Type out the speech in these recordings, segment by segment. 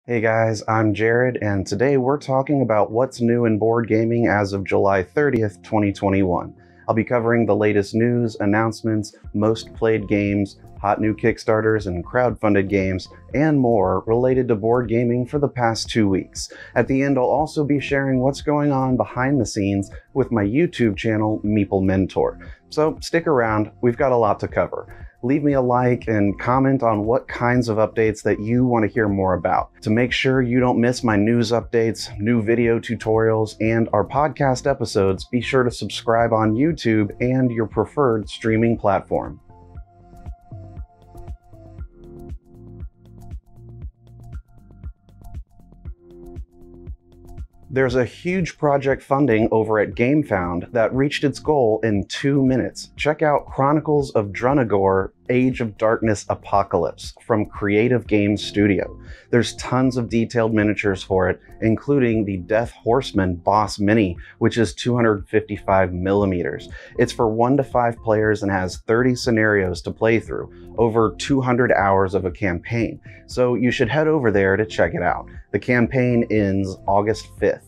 Hey guys, I'm Jared, and today we're talking about what's new in board gaming as of July 30th, 2021. I'll be covering the latest news, announcements, most played games, hot new Kickstarters and crowdfunded games, and more related to board gaming for the past 2 weeks. At the end, I'll also be sharing what's going on behind the scenes with my YouTube channel, Meeple Mentor. So stick around, we've got a lot to cover. Leave me a like and comment on what kinds of updates that you want to hear more about. To make sure you don't miss my news updates, new video tutorials, and our podcast episodes, be sure to subscribe on YouTube and your preferred streaming platform. There's a huge project funding over at GameFound that reached its goal in 2 minutes. Check out Chronicles of Drunagor, Age of Darkness Apocalypse from Creative Games Studio. There's tons of detailed miniatures for it, including the Death Horseman Boss Mini, which is 255 millimeters. It's for 1 to 5 players and has 30 scenarios to play through, over 200 hours of a campaign. So you should head over there to check it out. The campaign ends August 5th.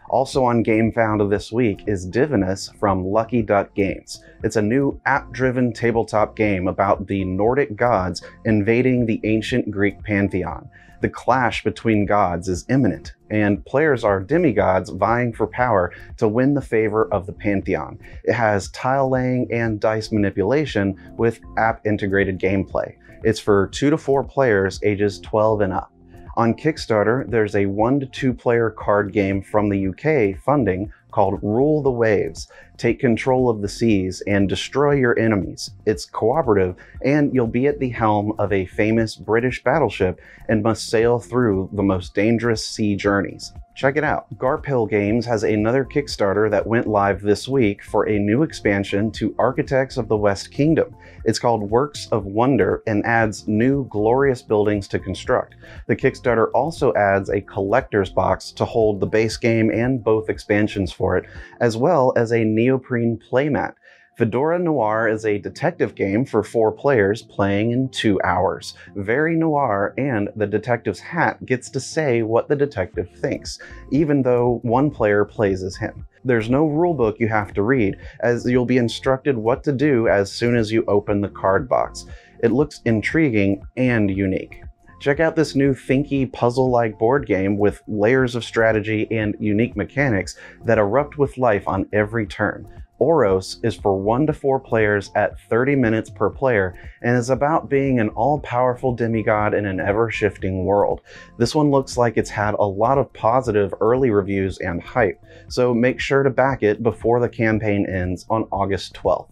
Also on GameFound this week is Divinus from Lucky Duck Games. It's a new app-driven tabletop game about the Nordic gods invading the ancient Greek pantheon. The clash between gods is imminent, and players are demigods vying for power to win the favor of the pantheon. It has tile laying and dice manipulation with app-integrated gameplay. It's for 2 to 4 players ages 12 and up. On Kickstarter, there's a 1 to 2 player card game from the UK funding called Rule the Waves. Take control of the seas and destroy your enemies. It's cooperative, and you'll be at the helm of a famous British battleship and must sail through the most dangerous sea journeys. Check it out. Garp Hill Games has another Kickstarter that went live this week for a new expansion to Architects of the West Kingdom. It's called Works of Wonder and adds new glorious buildings to construct. The Kickstarter also adds a collector's box to hold the base game and both expansions for it, as well as a neoprene playmat. Fedora Noir is a detective game for 4 players playing in 2 hours. Very noir, and the detective's hat gets to say what the detective thinks, even though one player plays as him. There's no rulebook you have to read, as you'll be instructed what to do as soon as you open the card box. It looks intriguing and unique. Check out this new thinky puzzle-like board game with layers of strategy and unique mechanics that erupt with life on every turn. Oros is for 1 to 4 players at 30 minutes per player and is about being an all-powerful demigod in an ever-shifting world. This one looks like it's had a lot of positive early reviews and hype, so make sure to back it before the campaign ends on August 12th.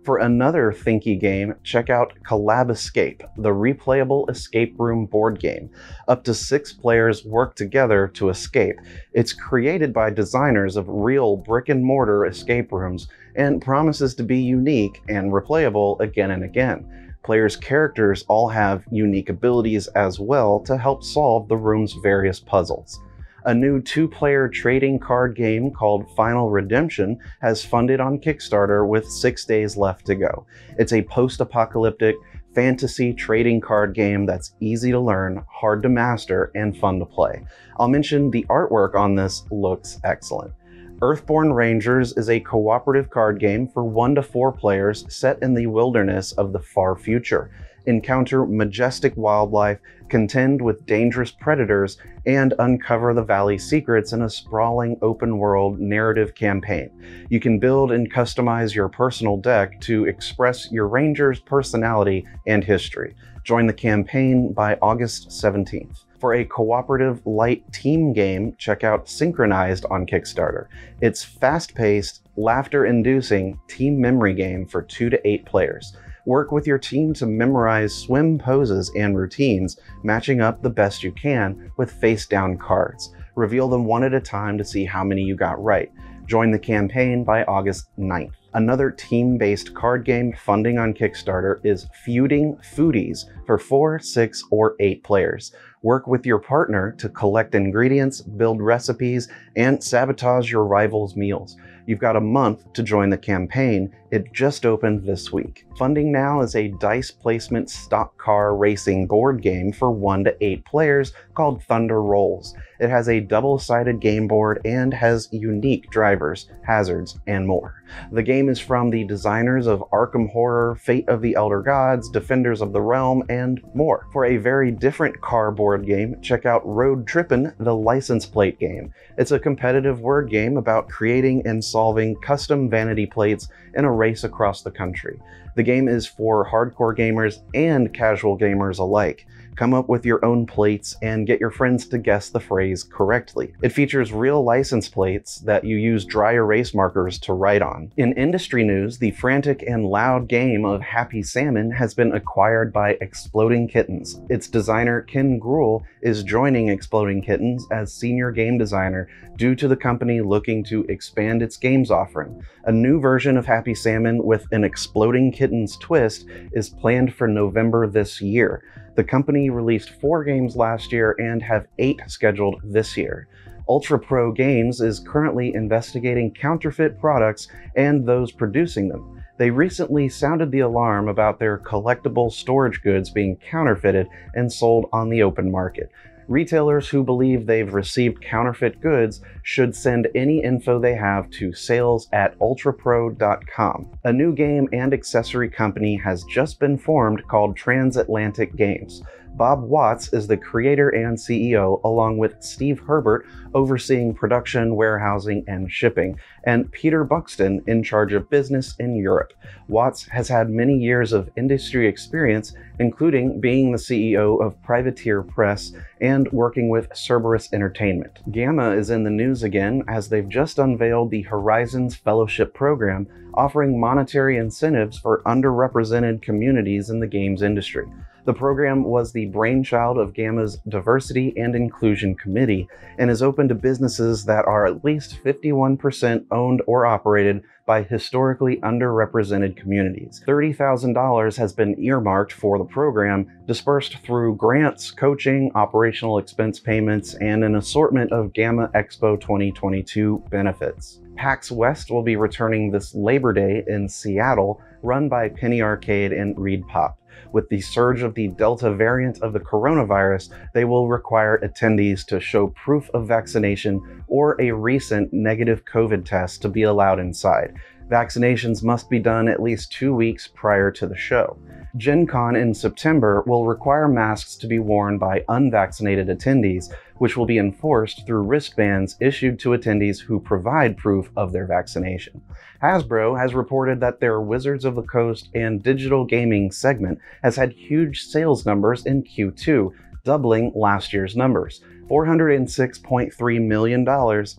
For another thinky game, check out Collab Escape, the replayable escape room board game. Up to 6 players work together to escape. It's created by designers of real brick-and-mortar escape rooms and promises to be unique and replayable again and again. Players' characters all have unique abilities as well to help solve the room's various puzzles. A new 2-player trading card game called Final Redemption has funded on Kickstarter with 6 days left to go. It's a post-apocalyptic fantasy trading card game that's easy to learn, hard to master, and fun to play. I'll mention the artwork on this looks excellent. Earthborn Rangers is a cooperative card game for 1 to 4 players set in the wilderness of the far future. Encounter majestic wildlife, contend with dangerous predators, and uncover the valley's secrets in a sprawling open-world narrative campaign. You can build and customize your personal deck to express your ranger's personality and history. Join the campaign by August 17th. For a cooperative light team game, check out Synchronized on Kickstarter. It's fast-paced, laughter-inducing team memory game for 2 to 8 players. Work with your team to memorize swim poses and routines, matching up the best you can with face-down cards. Reveal them one at a time to see how many you got right. Join the campaign by August 9th. Another team-based card game funding on Kickstarter is Feuding Foodies for 4, 6, or 8 players. Work with your partner to collect ingredients, build recipes, and sabotage your rivals' meals. You've got a month to join the campaign. It just opened this week. Funding Now is a dice placement stock car racing board game for 1 to 8 players called Thunder Rolls. It has a double-sided game board and has unique drivers, hazards, and more. The game is from the designers of Arkham Horror, Fate of the Elder Gods, Defenders of the Realm, and more. For a very different car board game, check out Road Trippin', the license plate game. It's a competitive word game about creating and solving custom vanity plates in a race across the country. The game is for hardcore gamers and casual gamers alike. Come up with your own plates and get your friends to guess the phrase correctly. It features real license plates that you use dry erase markers to write on. In industry news, the frantic and loud game of Happy Salmon has been acquired by Exploding Kittens. Its designer, Ken Gruhl, is joining Exploding Kittens as senior game designer due to the company looking to expand its games offering. A new version of Happy Salmon with an Exploding Kittens twist is planned for November this year. The company released 4 games last year and have 8 scheduled this year. Ultra Pro Games is currently investigating counterfeit products and those producing them. They recently sounded the alarm about their collectible storage goods being counterfeited and sold on the open market. Retailers who believe they've received counterfeit goods should send any info they have to sales@ultrapro.com. A new game and accessory company has just been formed called Transatlantic Games. Bob Watts is the creator and CEO, along with Steve Herbert overseeing production, warehousing, and shipping, and Peter Buxton in charge of business in Europe. Watts has had many years of industry experience, including being the CEO of Privateer Press and working with Cerberus Entertainment. Gamma is in the news again as they've just unveiled the Horizons Fellowship program, offering monetary incentives for underrepresented communities in the games industry. The program was the brainchild of Gamma's Diversity and Inclusion Committee and is open to businesses that are at least 51% owned or operated by historically underrepresented communities. $30,000 has been earmarked for the program, dispersed through grants, coaching, operational expense payments, and an assortment of Gamma Expo 2022 benefits. PAX West will be returning this Labor Day in Seattle, run by Penny Arcade and Reed Pop. With the surge of the Delta variant of the coronavirus, they will require attendees to show proof of vaccination or a recent negative COVID test to be allowed inside. Vaccinations must be done at least 2 weeks prior to the show. Gen Con in September will require masks to be worn by unvaccinated attendees, which will be enforced through wristbands issued to attendees who provide proof of their vaccination. Hasbro has reported that their Wizards of the Coast and digital gaming segment has had huge sales numbers in Q2, doubling last year's numbers. $406.3 million,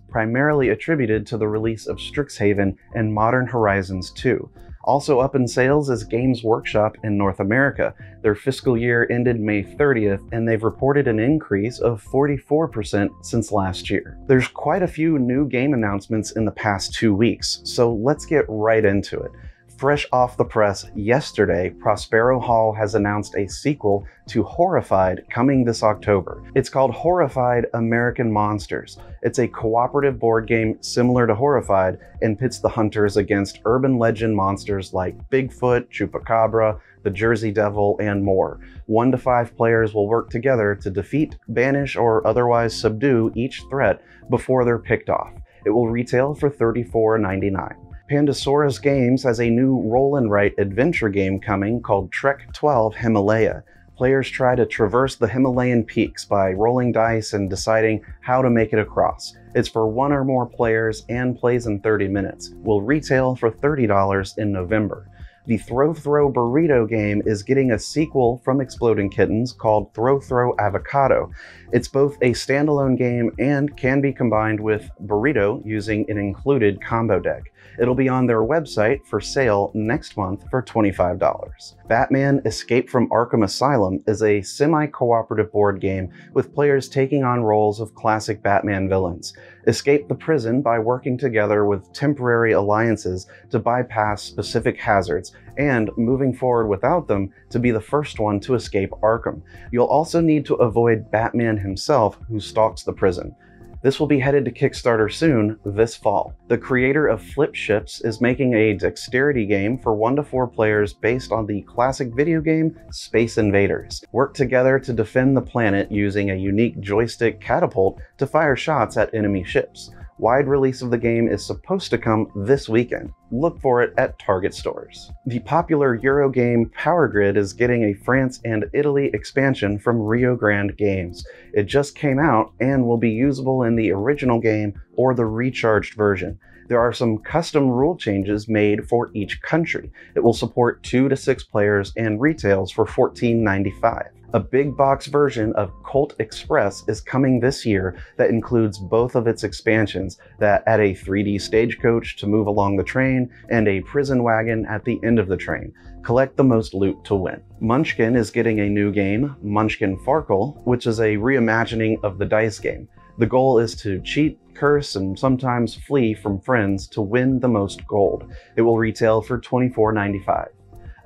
primarily attributed to the release of Strixhaven and Modern Horizons 2. Also up in sales is Games Workshop in North America. Their fiscal year ended May 30th, and they've reported an increase of 44% since last year. There's quite a few new game announcements in the past 2 weeks, so let's get right into it. Fresh off the press yesterday, Prospero Hall has announced a sequel to Horrified coming this October. It's called Horrified American Monsters. It's a cooperative board game similar to Horrified and pits the hunters against urban legend monsters like Bigfoot, Chupacabra, the Jersey Devil, and more. 1 to 5 players will work together to defeat, banish, or otherwise subdue each threat before they're picked off. It will retail for $34.99. Pandasaurus Games has a new roll-and-write adventure game coming called Trek 12 Himalaya. Players try to traverse the Himalayan peaks by rolling dice and deciding how to make it across. It's for 1 or more players and plays in 30 minutes. Will retail for $30 in November. The Throw Burrito game is getting a sequel from Exploding Kittens called Throw Avocado. It's both a standalone game and can be combined with Burrito using an included combo deck. It'll be on their website for sale next month for $25. Batman Escape from Arkham Asylum is a semi-cooperative board game with players taking on roles of classic Batman villains. Escape the prison by working together with temporary alliances to bypass specific hazards, and moving forward without them to be the first one to escape Arkham. You'll also need to avoid Batman himself, who stalks the prison. This will be headed to Kickstarter soon this fall. The creator of Flip Ships is making a dexterity game for 1 to 4 players based on the classic video game Space Invaders. Work together to defend the planet using a unique joystick catapult to fire shots at enemy ships. Wide release of the game is supposed to come this weekend. Look for it at Target stores. The popular Euro game Power Grid is getting a France and Italy expansion from Rio Grande Games. It just came out and will be usable in the original game or the recharged version. There are some custom rule changes made for each country. It will support 2 to 6 players and retails for $14.95. A big box version of Colt Express is coming this year that includes both of its expansions that add a 3D stagecoach to move along the train and a prison wagon at the end of the train. Collect the most loot to win. Munchkin is getting a new game, Munchkin Farkle, which is a reimagining of the dice game. The goal is to cheat, curse, and sometimes flee from friends to win the most gold. It will retail for $24.95.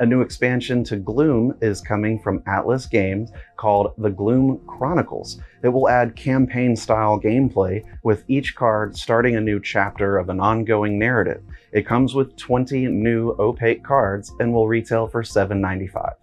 A new expansion to Gloom is coming from Atlas Games called The Gloom Chronicles. It will add campaign-style gameplay, with each card starting a new chapter of an ongoing narrative. It comes with 20 new opaque cards and will retail for $7.95.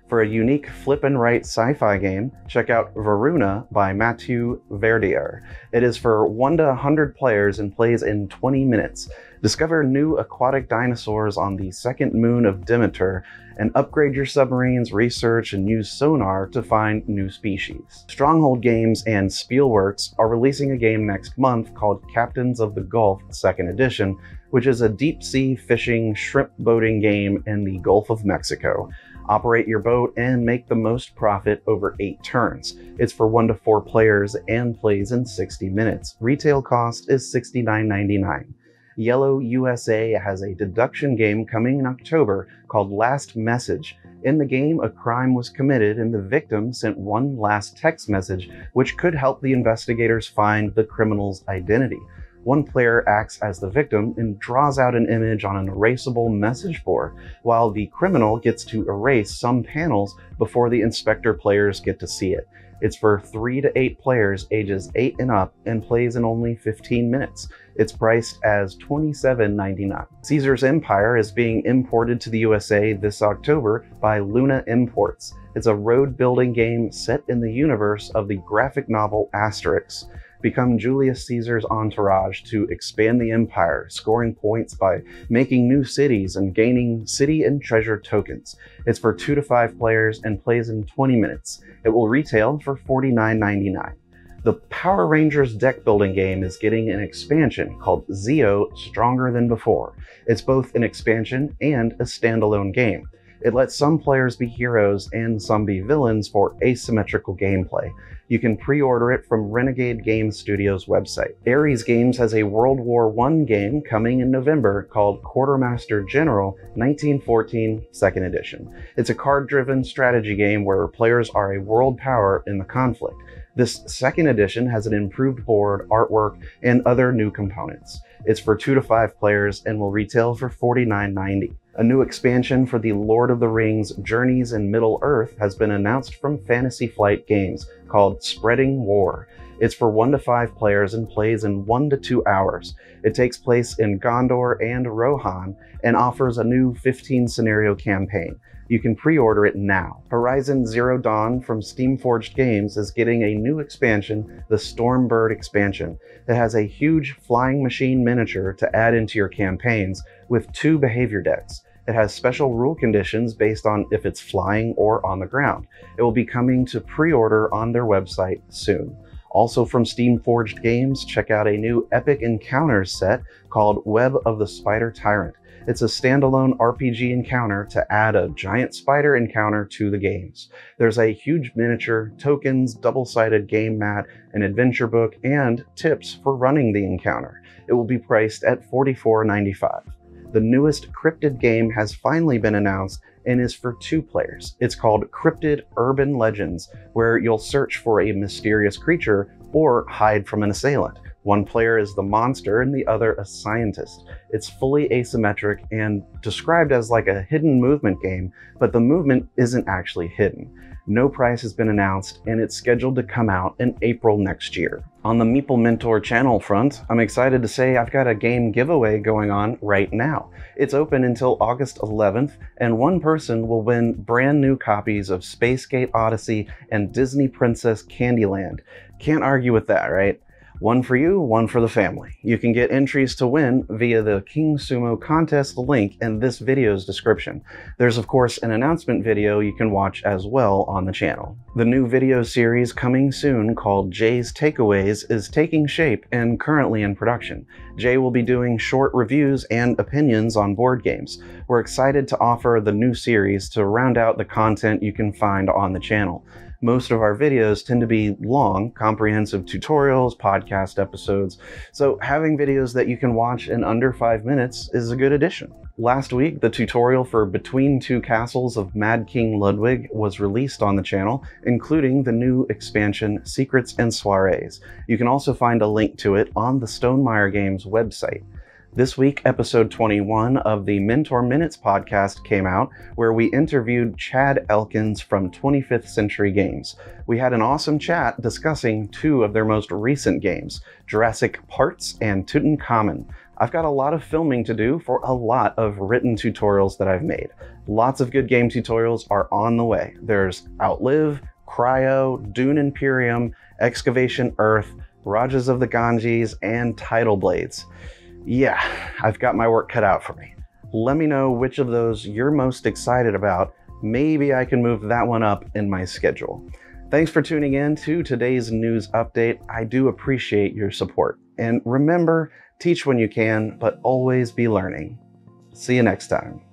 For a unique flip and write sci-fi game, check out Varuna by Mathieu Verdier. It is for 1 to 100 players and plays in 20 minutes. Discover new aquatic dinosaurs on the second moon of Demeter and upgrade your submarines, research, and use sonar to find new species. Stronghold Games and Spielworks are releasing a game next month called Captains of the Gulf 2nd Edition, which is a deep-sea fishing shrimp boating game in the Gulf of Mexico. Operate your boat and make the most profit over 8 turns. It's for 1 to 4 players and plays in 60 minutes. Retail cost is $69.99. Yellow USA has a deduction game coming in October called Last Message. In the game, a crime was committed and the victim sent one last text message, which could help the investigators find the criminal's identity. One player acts as the victim and draws out an image on an erasable message board, while the criminal gets to erase some panels before the inspector players get to see it. It's for 3 to 8 players ages 8 and up and plays in only 15 minutes. It's priced as $27.99. Caesar's Empire is being imported to the USA this October by Luna Imports. It's a road-building game set in the universe of the graphic novel Asterix. Become Julius Caesar's entourage to expand the empire, scoring points by making new cities and gaining city and treasure tokens. It's for 2 to 5 players and plays in 20 minutes. It will retail for $49.99. The Power Rangers deck building game is getting an expansion called Zeo Stronger Than Before. It's both an expansion and a standalone game. It lets some players be heroes and some be villains for asymmetrical gameplay. You can pre-order it from Renegade Game Studios' website. Ares Games has a World War I game coming in November called Quartermaster General 1914 2nd Edition. It's a card-driven strategy game where players are a world power in the conflict. This 2nd edition has an improved board, artwork, and other new components. It's for 2 to 5 players and will retail for $49.90. A new expansion for the Lord of the Rings Journeys in Middle-earth has been announced from Fantasy Flight Games called Spreading War. It's for 1 to 5 players and plays in 1 to 2 hours. It takes place in Gondor and Rohan and offers a new 15-scenario campaign. You can pre-order it now. Horizon Zero Dawn from Steamforged Games is getting a new expansion, the Stormbird expansion. It has a huge flying machine miniature to add into your campaigns with 2 behavior decks. It has special rule conditions based on if it's flying or on the ground. It will be coming to pre-order on their website soon. Also from Steamforged Games, check out a new Epic Encounters set called Web of the Spider Tyrant. It's a standalone RPG encounter to add a giant spider encounter to the games. There's a huge miniature, tokens, double-sided game mat, an adventure book, and tips for running the encounter. It will be priced at $44.95. The newest cryptid game has finally been announced and is for 2 players. It's called Cryptid Urban Legends, where you'll search for a mysterious creature or hide from an assailant. One player is the monster and the other a scientist. It's fully asymmetric and described as like a hidden movement game, but the movement isn't actually hidden. No price has been announced, and it's scheduled to come out in April next year. On the Meeple Mentor Channel front, I'm excited to say I've got a game giveaway going on right now. It's open until August 11th, and one person will win brand new copies of Spacegate Odyssey and Disney Princess Candyland. Can't argue with that, right? One for you, one for the family. You can get entries to win via the King Sumo contest link in this video's description. There's of course an announcement video you can watch as well on the channel. The new video series coming soon called Jay's Takeaways is taking shape and currently in production. Jay will be doing short reviews and opinions on board games. We're excited to offer the new series to round out the content you can find on the channel. Most of our videos tend to be long, comprehensive tutorials, podcast episodes, so having videos that you can watch in under 5 minutes is a good addition. Last week, the tutorial for Between Two Castles of Mad King Ludwig was released on the channel, including the new expansion Secrets and Soirees. You can also find a link to it on the Stonemaier Games website. This week, episode 21 of the Mentor Minutes podcast came out, where we interviewed Chad Elkins from 25th Century Games. We had an awesome chat discussing two of their most recent games, Jurassic Parts and Tutankhamun. I've got a lot of filming to do for a lot of written tutorials that I've made. Lots of good game tutorials are on the way. There's Outlive, Cryo, Dune Imperium, Excavation Earth, Rajas of the Ganges, and Tidal Blades. Yeah, I've got my work cut out for me. Let me know which of those you're most excited about. Maybe I can move that one up in my schedule. Thanks for tuning in to today's news update. I do appreciate your support. And remember, teach when you can, but always be learning. See you next time.